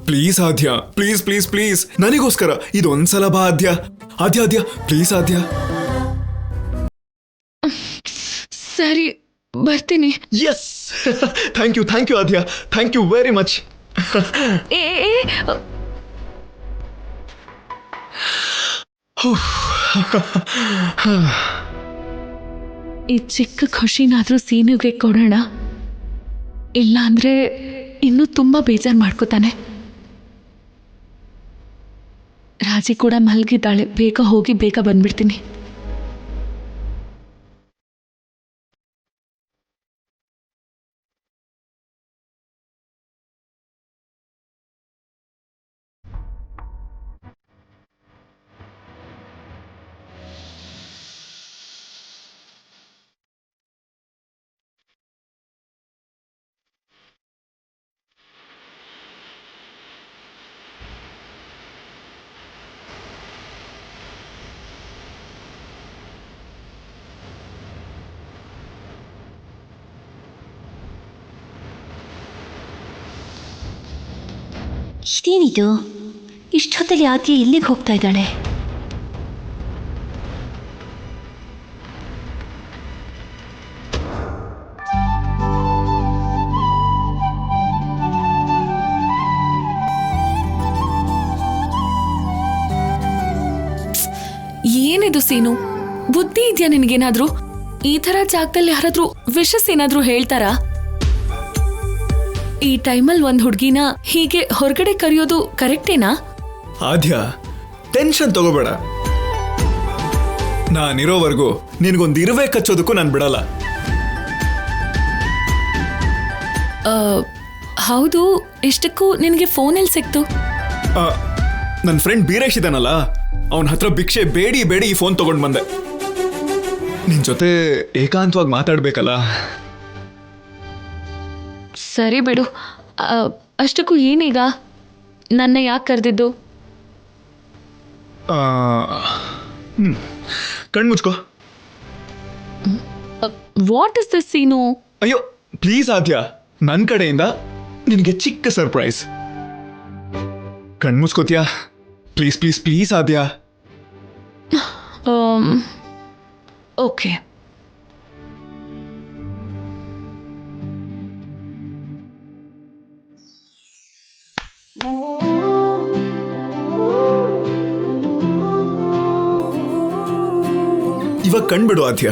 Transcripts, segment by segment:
Please Aadya, please please please ನನಗೋಸ್ಕರ ಇದೊಂದ್ಸಲ ಬಾ ಆದ್ಯ. ಆದ್ಯ ಆದ್ಯ ಪ್ಲೀಸ್ ಆದ್ಯ. ಸರಿ ಬರ್ತೀನಿ. Yes thank you Aadya, thank you very much. ಏ ಈ ಚಿಕ್ಕ ಖುಷಿನಾದ್ರೂ ಸೀನುಗೆ ಕೊಡೋಣ, ಇಲ್ಲ ಅಂದ್ರೆ ಇನ್ನೂ ತುಂಬಾ ಬೇಜಾರು ಮಾಡ್ಕೋತಾನೆ. ರಾಜಿ ಕೂಡ ಮಲಗಿದ್ದಾಳೆ, ಬೇಗ ಹೋಗಿ ಬೇಗ ಬಂದ್ಬಿಡ್ತೀನಿ. ಇದೇನಿದು, ಇಷ್ಟೊತ್ತಲ್ಲಿ ಆದ್ಯ ಎಲ್ಲಿಗೆ ಹೋಗ್ತಾ ಇದ್ದಾಳೆ? ಏನಿದು ಸೀನು, ಬುದ್ಧಿ ಇದೆಯಾ ನಿನಗೇನಾದ್ರೂ? ಈ ತರ ಜಾಗದಲ್ಲಿ ಯಾರಾದ್ರೂ ವಿಷಸ್ ಏನಾದ್ರೂ ಹೇಳ್ತಾರಾ? ಈ ಟೈಮಲ್ಲಿ ಒಂದ್ ಹುಡುಗಿನ ಹೀಗೆ ಹೊರಗಡೆ ಕರೆಯೋದು ಕರೆಕ್ಟೇನಾ? ಆದ್ಯ ಟೆನ್ಷನ್ ತಗೋಬೇಡ, ನಾನಿರೋವರೆಗೂ ನಿನಗೊಂದು ಇರುವೆ ಕಚ್ಚೋದಕ್ಕೂ ನಾನು ಬಿಡಲ್ಲ. ಹೌದು, ಇಷ್ಟಕ್ಕೂ ನಿನಗೆ ಫೋನ್ ಎಲ್ಲಿ ಸಿಕ್ತು? ನನ್ನ ಫ್ರೆಂಡ್ ಬೀರೇಶ್ ಇದಾನಲ್ಲ, ಅವನ ಹತ್ರ ಭಿಕ್ಷೆ ಬೇಡಿ ಈ ಫೋನ್ ತಗೊಂಡು ಬಂದೆ. ನಿನ್ ಜೊತೆ ಏಕಾಂತವಾಗಿ ಮಾತಾಡ್ಬೇಕಲ್ಲ. ಸರಿ ಬಿಡು. ಅಷ್ಟಕ್ಕೂ ಏನೀಗ ನನ್ನ ಯಾಕೆ ಕರೆದಿದ್ದು? ಕಣ್ಮುಚ್ಕೋ. What is this scene? ಅಯ್ಯೋ ಪ್ಲೀಸ್ ಆದ್ಯ, ನನ್ನ ಕಡೆಯಿಂದ ನಿನಗೆ ಚಿಕ್ಕ ಸರ್ಪ್ರೈಸ್. ಕಣ್ಮುಚ್ಕೋತಿಯಾ? Please please please Aadya. Okay. ಇವಾಗ ಕಣ್ಬಿಡು ಆದ್ಯ.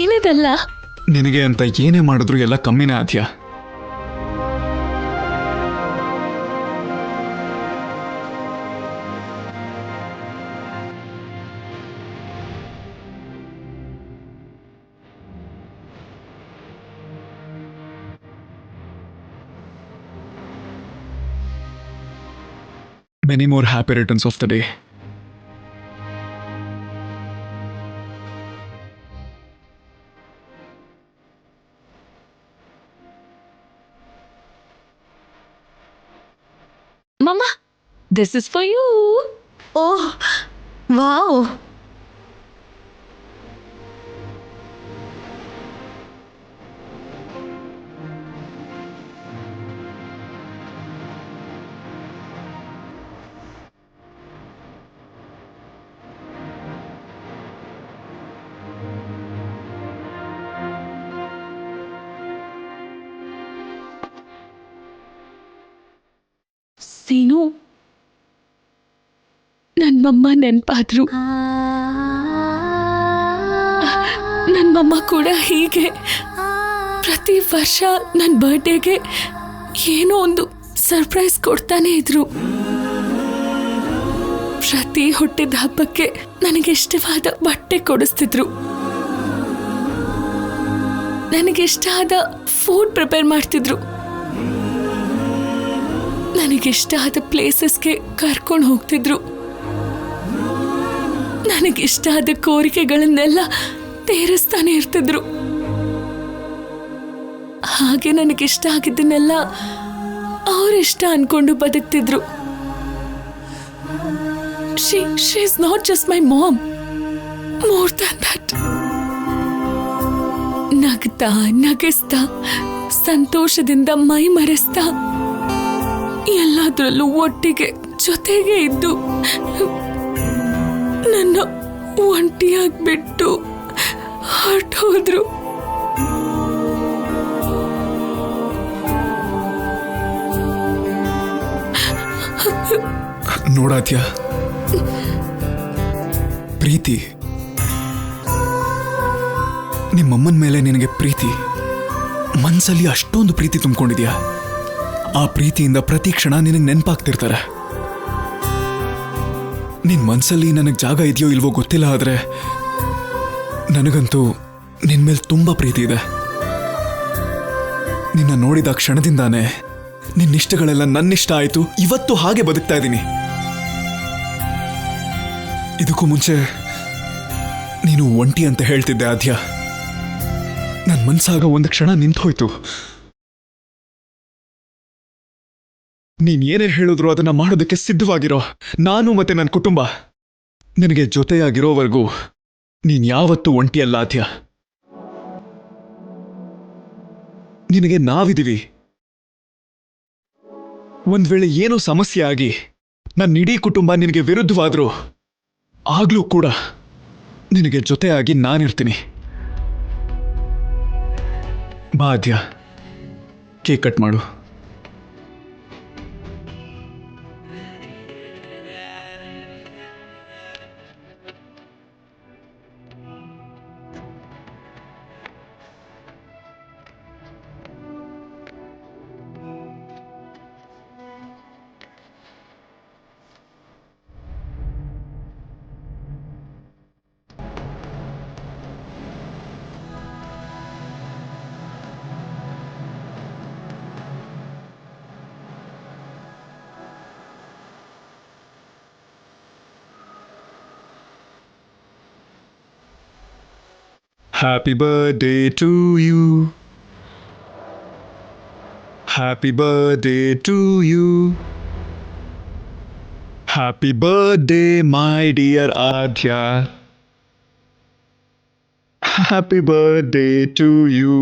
ಏನಿದಲ್ಲ? ನಿನಗೆ ಅಂತ ಏನೇ ಮಾಡಿದ್ರು ಎಲ್ಲ ಕಮ್ಮಿನೇ ಆದ್ಯ. Many more happy returns of the day. Mama, this is for you. Oh, wow. ಸೀನು, ನನ್ನಮ್ಮ ನೆನಪಾದ್ರು. ನನ್ನಮ್ಮ ಕೂಡ ಹೀಗೆ ಪ್ರತಿ ವರ್ಷ ನನ್ನ ಬರ್ಡೇಗೆ ಏನೋ ಒಂದು ಸರ್ಪ್ರೈಸ್ ಕೊಡ್ತಾನೆ ಇದ್ರು. ಪ್ರತಿ ಹುಟ್ಟಿದ ಹಬ್ಬಕ್ಕೆ ನನಗೆ ಇಷ್ಟವಾದ ಬಟ್ಟೆ ಕೊಡಿಸ್ತಿದ್ರು. ನನಗಿಷ್ಟ ಆದ ಫುಡ್ ಪ್ರಿಪೇರ್ ಮಾಡ್ತಿದ್ರು. ನನಗಿಷ್ಟ ಆದ ಪ್ಲೇಸಸ್ಗೆ ಕರ್ಕೊಂಡು ಹೋಗ್ತಿದ್ರು. ನನಗಿಷ್ಟ ಆದ ಕೋರಿಕೆಗಳನ್ನೆಲ್ಲ ತೀರಿಸ್ತಾನೆ ಇರ್ತಿದ್ರು. ಹಾಗೆ ನನಗಿಷ್ಟ ಆಗಿದ್ದನ್ನೆಲ್ಲ ಅವರಿಷ್ಟ ಅನ್ಕೊಂಡು ಬದುಕ್ತಿದ್ರು. She is not just my mom. More than that. ನಗ್ತಾ ನಗಿಸ್ತಾ ಸಂತೋಷದಿಂದ ಮೈ ಮರೆಸ್ತಾ ಎಲ್ಲದರಲ್ಲೂ ಒಟ್ಟಿಗೆ ಜೊತೆಗೆ ಇದ್ದು ನನ್ನ ಒಂಟಿಯಾಗಿ ಬಿಟ್ಟು ಹೊರಟೋದ್ರು. ನೋಡಾದ್ಯ, ಪ್ರೀತಿ, ನಿಮ್ಮಮ್ಮನ ಮೇಲೆ ನಿನಗೆ ಪ್ರೀತಿ, ಮನ್ಸಲ್ಲಿ ಅಷ್ಟೊಂದು ಪ್ರೀತಿ ತುಂಬಿಕೊಂಡಿದ್ಯಾ. ಆ ಪ್ರೀತಿಯಿಂದ ಪ್ರತಿ ಕ್ಷಣ ನಿನಗೆ ನೆನಪಾಗ್ತಿರ್ತಾರೆ. ನಿನ್ ಮನ್ಸಲ್ಲಿ ನನಗೆ ಜಾಗ ಇದೆಯೋ ಇಲ್ವೋ ಗೊತ್ತಿಲ್ಲ, ಆದ್ರೆ ನನಗಂತೂ ನಿನ್ ಮೇಲೆ ತುಂಬಾ ಪ್ರೀತಿ ಇದೆ. ನಿನ್ನ ನೋಡಿದ ಕ್ಷಣದಿಂದಾನೆ ನಿನ್ನಿಷ್ಟಗಳೆಲ್ಲ ನನ್ನಿಷ್ಟ ಆಯ್ತು. ಇವತ್ತು ಹಾಗೆ ಬದುಕ್ತಾ ಇದ್ದೀನಿ. ಇದಕ್ಕೂ ಮುಂಚೆ ನೀನು ಒಂಟಿ ಅಂತ ಹೇಳ್ತಿದ್ದೆ ಆದ್ಯ. ನನ್ನ ಮನ್ಸಾಗ ಒಂದು ಕ್ಷಣ ನಿಂತೋಯ್ತು. ನೀನ್ ಏನೇ ಹೇಳಿದ್ರು ಅದನ್ನ ಮಾಡೋದಕ್ಕೆ ಸಿದ್ಧವಾಗಿರೋ ನಾನು ಮತ್ತೆ ನನ್ನ ಕುಟುಂಬ ನಿನಗೆ ಜೊತೆಯಾಗಿರೋವರೆಗೂ ನೀನ್ ಯಾವತ್ತೂ ಒಂಟಿಯಲ್ಲ ಆದ್ಯ. ನಿನಗೆ ನಾವಿದೀವಿ. ಒಂದ್ ವೇಳೆ ಏನೋ ಸಮಸ್ಯೆ ಆಗಿ ನನ್ನ ಇಡೀ ಕುಟುಂಬ ನಿನಗೆ ವಿರುದ್ಧವಾದ್ರು ಆಗ್ಲೂ ಕೂಡ ನಿನಗೆ ಜೊತೆಯಾಗಿ ನಾನಿರ್ತೀನಿ. ಬಾಧ್ಯ, ಕೇಕ್ ಕಟ್ ಮಾಡು. Happy birthday to you. Happy birthday to you. Happy birthday, my dear Adya. Happy birthday to you.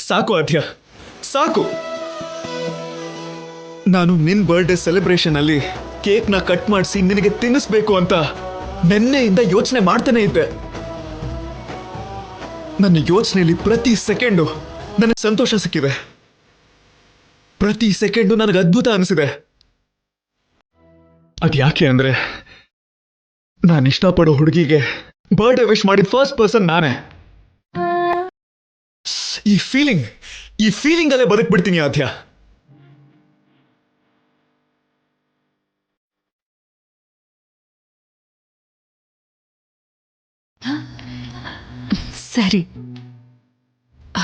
ಸಾಕು ಆದ್ಯ, ಸಾಕು. ನಾನು ನಿನ್ ಬರ್ಡೇ ಸೆಲೆಬ್ರೇಷನ್ ಅಲ್ಲಿ ಕೇಕ್ನ ಕಟ್ ಮಾಡಿಸಿ ನಿನಗೆ ತಿನ್ನಿಸ್ಬೇಕು ಅಂತ ನೆನ್ನೆಯಿಂದ ಯೋಚನೆ ಮಾಡ್ತಾನೆ ಇದ್ದೆ. ನನ್ನ ಯೋಚನೆಯಲ್ಲಿ ಪ್ರತಿ ಸೆಕೆಂಡು ನನಗೆ ಸಂತೋಷ ಸಿಕ್ಕಿದೆ. ಪ್ರತಿ ಸೆಕೆಂಡು ನನಗೆ ಅದ್ಭುತ ಅನಿಸಿದೆ. ಅದ್ಯಾಕೆ ಅಂದ್ರೆ ನಾನು ಇಷ್ಟಪಡೋ ಹುಡುಗಿಗೆ ಬರ್ಡೇ ವಿಶ್ ಮಾಡಿದ ಫಸ್ಟ್ ಪರ್ಸನ್ ನಾನೇ. ಈ ಫೀಲಿಂಗ್ ಅಲ್ಲೇ ಬದುಕ್ಬಿಡ್ತೀನಿ ಆದ್ಯ. ಸರಿ,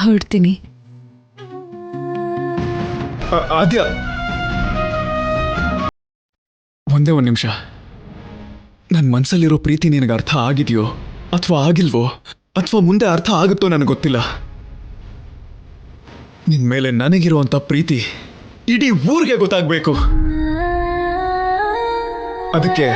ಹೊರಡ್ತೀನಿ. ಆದ್ಯ, ಒಂದೇ ಒಂದು ನಿಮಿಷ. ನನ್ನ ಮನಸ್ಸಲ್ಲಿರೋ ಪ್ರೀತಿ ನಿನಗೆ ಅರ್ಥ ಆಗಿದೆಯೋ ಅಥವಾ ಆಗಿಲ್ವೋ ಅಥವಾ ಮುಂದೆ ಅರ್ಥ ಆಗುತ್ತೋ ನನಗೆ ಗೊತ್ತಿಲ್ಲ. ನಿನ್ ಮೇಲೆ ನನಗಿರುವಂಥ ಪ್ರೀತಿ ಇಡೀ ಊರಿಗೆ ಗೊತ್ತಾಗಬೇಕು. ಅದಕ್ಕೆ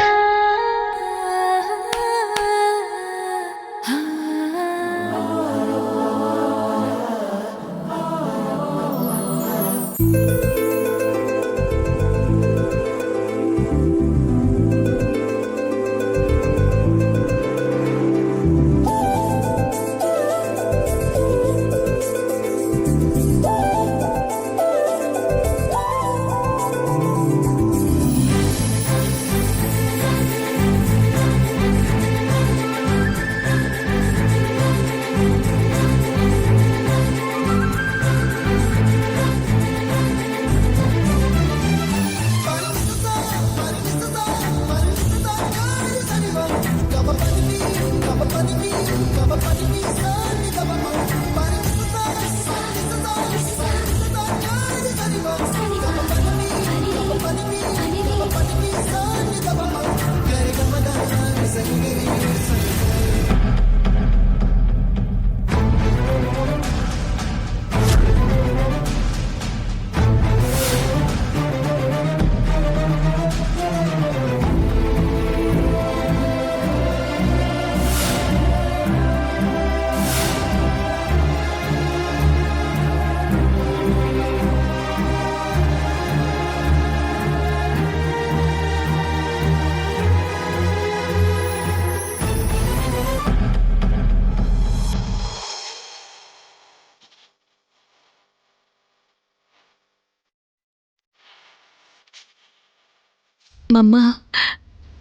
ಮಮ್ಮ,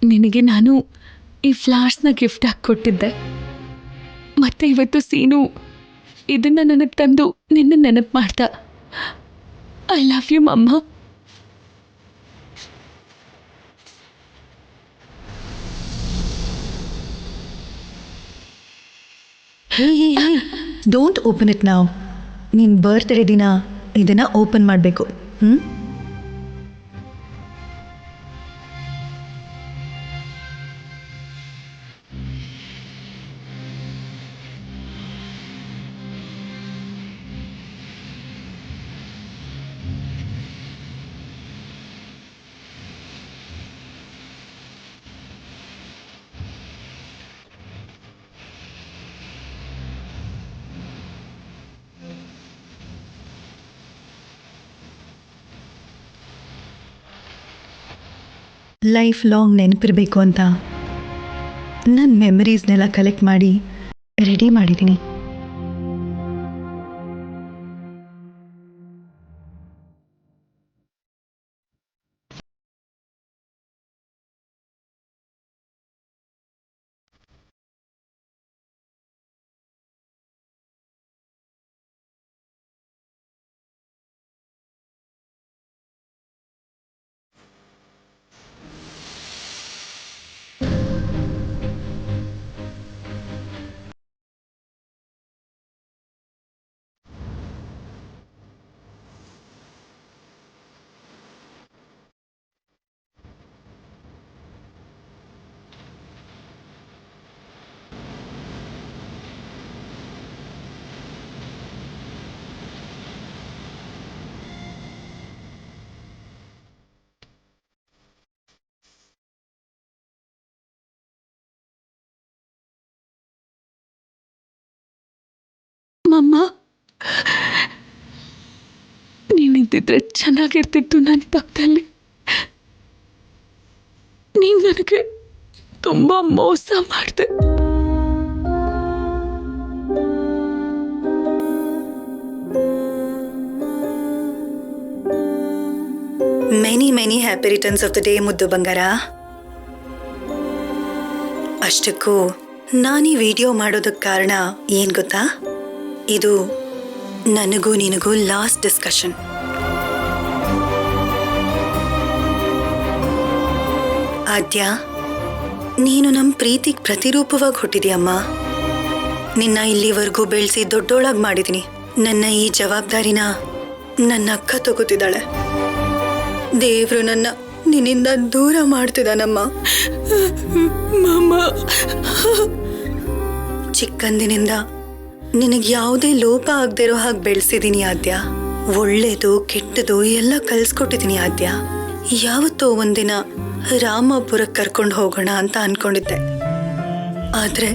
ನಿನಗೆ ನಾನು ಈ ಫ್ಲಾಸ್ನ ಗಿಫ್ಟ್ ಆಗಿ ಕೊಟ್ಟಿದ್ದೆ. ಮತ್ತೆ ಇವತ್ತು ಸೀನು ಇದನ್ನು ನನಗೆ ತಂದು ನಿನ್ನ ನೆನಪು ಮಾಡ್ತಾ. ಐ ಲವ್ ಯು ಮಮ್ಮ. ಹೇ ಡೋಂಟ್ ಓಪನ್ ಇಟ್ ನಾವ್. ನಿನ್ನ ಬರ್ತ್ಡೇ ದಿನ ಇದನ್ನು ಓಪನ್ ಮಾಡಬೇಕು. ಲೈಫ್ ಲಾಂಗ್ ನೆನಪಿರಬೇಕು ಅಂತ ನನ್ನ ಮೆಮರೀಸ್ನೆಲ್ಲ ಕಲೆಕ್ಟ್ ಮಾಡಿ ರೆಡಿ ಮಾಡಿದ್ದೀನಿ. ಮಮ್ಮ, ನೀನಿದ್ದಿದ್ರೆ ಚೆನ್ನಾಗಿರ್ತಿತ್ತು ನನ್ನ ಪಕ್ಕದಲ್ಲಿ. ನೀನು ನನಗೆ ತುಂಬ ಮೋಸ ಮಾಡಿದೆ. Many happy returns of the day ಮುದ್ದು ಬಂಗಾರ. ಅಷ್ಟಕ್ಕೂ ನಾನೀ ವಿಡಿಯೋ ಮಾಡೋದಕ್ಕೆ ಕಾರಣ ಏನು ಗೊತ್ತಾ? ಇದು ನನಗೂ ನಿನಗೂ ಲಾಸ್ಟ್ ಡಿಸ್ಕಷನ್. ಆದ್ಯ, ನೀನು ನಮ್ಮ ಪ್ರೀತಿಗೆ ಪ್ರತಿರೂಪವಾಗಿ ಹುಟ್ಟಿದ್ಯಮ್ಮ. ನಿನ್ನ ಇಲ್ಲಿವರೆಗೂ ಬೆಳೆಸಿ ದೊಡ್ಡೋಳಾಗಿ ಮಾಡಿದ್ದೀನಿ. ನನ್ನ ಈ ಜವಾಬ್ದಾರಿನ ನನ್ನ ಅಕ್ಕ ತಗೋತಿದ್ದಾಳೆ. ದೇವ್ರು ನನ್ನ ನಿನ್ನಿಂದ ದೂರ ಮಾಡ್ತಿದ್ದಾನಮ್ಮ. ಮಮ್ಮ, ಚಿಕ್ಕಂದಿನಿಂದ ನಿನಗೆ ಯಾವುದೇ ಲೋಪ ಆಗದಿರೋ ಹಾಗೆ ಬೆಳೆಸಿದೀನಿ ಆದ್ಯ. ಒಳ್ಳೇದು ಕೆಟ್ಟದು ಎಲ್ಲ ಕಲ್ಸ್ಕೊಟ್ಟಿದ್ದೀನಿ ಆದ್ಯ. ಯಾವತ್ತೋ ಒಂದಿನ ರಾಮಾಪುರಕ್ಕೆ ಕರ್ಕೊಂಡು ಹೋಗೋಣ ಅಂತ ಅನ್ಕೊಂಡಿದ್ದೆ. ಆದ್ರೆ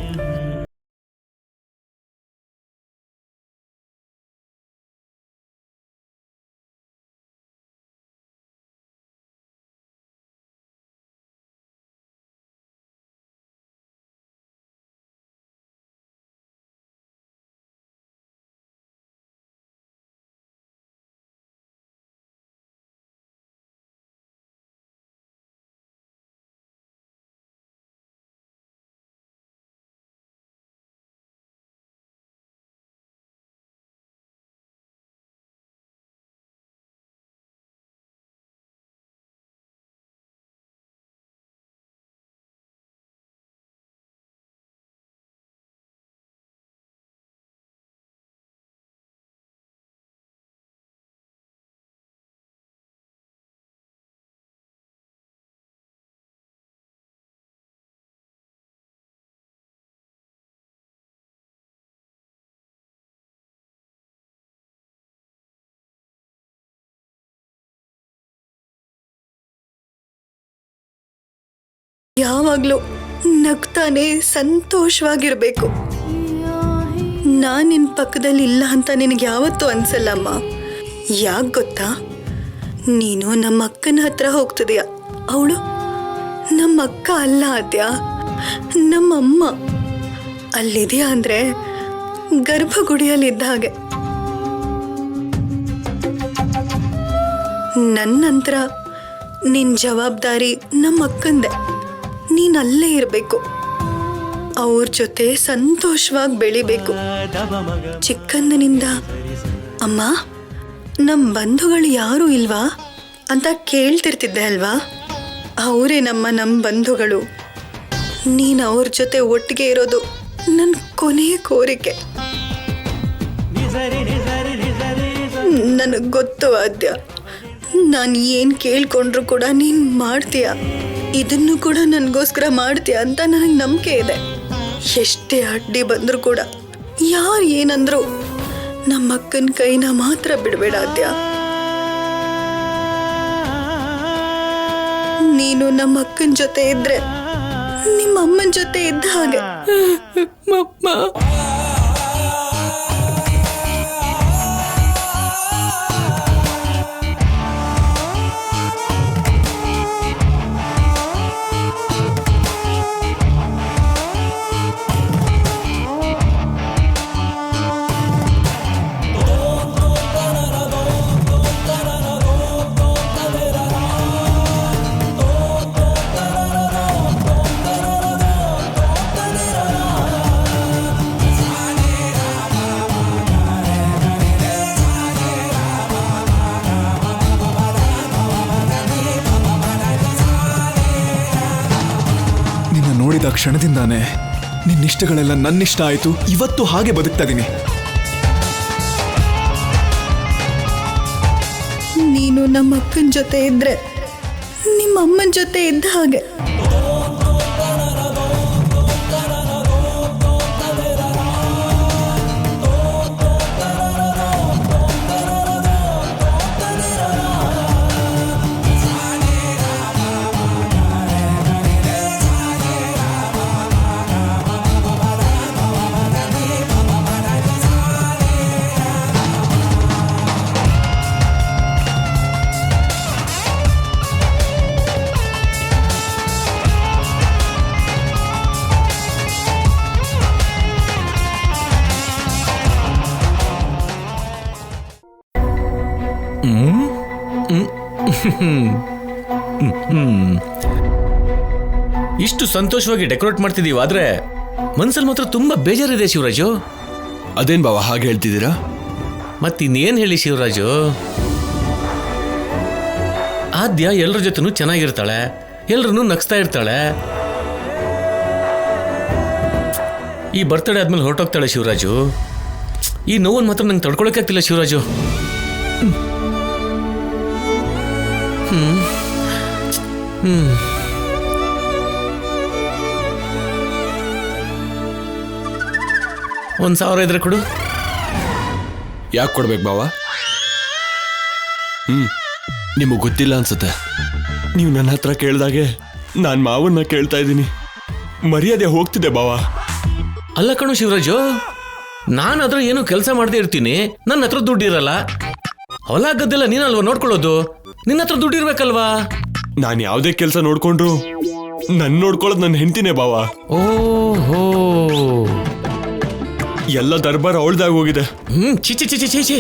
ಯಾವಾಗ್ಲೂ ನಗ್ತಾನೆ ಸಂತೋಷವಾಗಿರ್ಬೇಕು. ನಾನ್ ನಿನ್ ಪಕ್ಕದಲ್ಲಿ ಇಲ್ಲ ಅಂತ ನಿನಗೆ ಯಾವತ್ತೂ ಅನ್ಸಲ್ಲಮ್ಮ. ಯಾಕೆ ಗೊತ್ತಾ, ನೀನು ನಮ್ಮ ಅಕ್ಕನ ಹತ್ರ ಹೋಗ್ತಿದೀಯ. ಅವಳು ನಮ್ಮ ಅಕ್ಕ ಅಲ್ಲ ಆದ್ಯ, ನಮ್ಮಮ್ಮ. ಅಲ್ಲಿದೆಯಾ ಅಂದ್ರೆ ಗರ್ಭಗುಡಿಯಲ್ಲಿದ್ದ ಹಾಗೆ. ನನ್ನ ನಂತರ ನಿನ್ ಜವಾಬ್ದಾರಿ ನಮ್ಮ ಅಕ್ಕಂದೆ. ನೀನ್ ಅಲ್ಲೇ ಇರಬೇಕು, ಅವ್ರ ಜೊತೆ ಸಂತೋಷವಾಗಿ ಬೆಳಿಬೇಕು. ಚಿಕ್ಕಂದಿನಿಂದ ಅಮ್ಮ ನಮ್ಮ ಬಂಧುಗಳು ಯಾರೂ ಇಲ್ವಾ ಅಂತ ಕೇಳ್ತಿರ್ತಿದ್ದೆ ಅಲ್ವಾ? ಅವರೇ ನಮ್ಮ ಬಂಧುಗಳು. ನೀನು ಅವ್ರ ಜೊತೆ ಒಟ್ಟಿಗೆ ಇರೋದು ನನ್ನ ಕೊನೆಯ ಕೋರಿಕೆ. ನನಗೆ ಗೊತ್ತು ಆದ್ಯ, ನಾನು ಏನು ಕೇಳ್ಕೊಂಡ್ರು ಕೂಡ ನೀನು ಮಾಡ್ತೀಯ. ಇದನ್ನು ಕೂಡ ನನಗೋಸ್ಕರ ಮಾಡ್ತೀಯ ಅಂತ ನನಗೆ ನಂಬಿಕೆ ಇದೆ. ಎಷ್ಟೇ ಅಡ್ಡಿ ಬಂದರೂ ಕೂಡ, ಯಾರು ಏನಂದ್ರು, ನಮ್ಮ ಅಕ್ಕನ ಕೈನ ಮಾತ್ರ ಬಿಡಬೇಡ ಆದ್ಯ. ನೀನು ನಮ್ಮ ಅಕ್ಕನ ಜೊತೆ ಇದ್ರೆ ನಿಮ್ಮ ಅಮ್ಮನ ಜೊತೆ ಇದ್ದ ಹಾಗೆ. ಮಮ್ಮ, ನೋಡಿದ ಕ್ಷಣದಿಂದಾನೆ ನಿನ್ನಿಷ್ಟಗಳೆಲ್ಲ ನನ್ನಿಷ್ಟ ಆಯ್ತು. ಇವತ್ತು ಹಾಗೆ ಬದುಕ್ತಾ ಇದೀನಿ. ನೀನು ನಮ್ಮ ಅಕ್ಕನ ಜೊತೆ ಇದ್ರೆ ನಿಮ್ಮ ಅಮ್ಮನ ಜೊತೆ ಇದ್ದ ಹಾಗೆ. ಇಷ್ಟು ಸಂತೋಷವಾಗಿ ಡೆಕೋರೇಟ್ ಮಾಡ್ತಿದೀವಿ, ಆದ್ರೆ ಮನ್ಸಲ್ಲಿ ಮಾತ್ರ ತುಂಬಾ ಬೇಜಾರಿದೆ ಶಿವರಾಜು. ಅದೇನ್ ಬಾವ ಹಾಗೆ ಹೇಳ್ತಿದ್ದೀರಾ? ಮತ್ತಿನ್ನೇನು ಹೇಳಿ ಶಿವರಾಜು, ಆದ್ಯ ಎಲ್ಲರ ಜೊತೆನೂ ಚೆನ್ನಾಗಿರ್ತಾಳೆ, ಎಲ್ಲರನ್ನೂ ನಗಿಸ್ತಾ ಇರ್ತಾಳೆ. ಈ ಬರ್ತಡೇ ಆದ್ಮೇಲೆ ಹೊರಟೋಗ್ತಾಳೆ ಶಿವರಾಜು. ಈ ನೋವನ್ನು ಮಾತ್ರ ನಂಗೆ ತಡ್ಕೊಳಕ್ಕಾಗ್ತಿಲ್ಲ ಶಿವರಾಜು. 1,000 ಇದ್ರೆ ಕೊಡು. ಯಾಕೆ ಕೊಡ್ಬೇಕು ಬಾವ? ನಿಮಗೆ ಗೊತ್ತಿಲ್ಲ ಅನ್ಸುತ್ತೆ. ನೀವು ನನ್ನ ಹತ್ರ ಕೇಳ್ದಾಗೆ ನಾನು ಮಾವನ್ನ ಕೇಳ್ತಾ ಇದ್ದೀನಿ. ಮರ್ಯಾದೆ ಹೋಗ್ತಿದೆ ಬಾವ. ಅಲ್ಲ ಕಣು ಶಿವರಾಜು, ನಾನಾದ್ರೂ ಏನು ಕೆಲಸ ಮಾಡದೇ ಇರ್ತೀನಿ, ನನ್ನ ಹತ್ರ ದುಡ್ಡಿರಲ್ಲ. ಹೊಲ ಗದ್ದೆಲ್ಲ ನೀನಲ್ವಾ ನೋಡ್ಕೊಳ್ಳೋದು, ನಿನ್ನ ಹತ್ರ ದುಡ್ಡಿರ್ಬೇಕಲ್ವಾ? ನಾನು ಯಾವುದೇ ಕೆಲಸ ನೋಡ್ಕೊಂಡ್ರು ನನ್ನ ನೋಡ್ಕೊಳ್ಳೋದು ನನ್ನ ಹೆಂಡ್ತಿನೇ ಬಾವ. ಓಹೋ, ಎಲ್ಲ ದರ್ಬಾರ್ ಅವಳ್ದಾಗ ಹೋಗಿದೆ. ಚಿಚಿ ಚಿಚಿ ಚಿಚಿ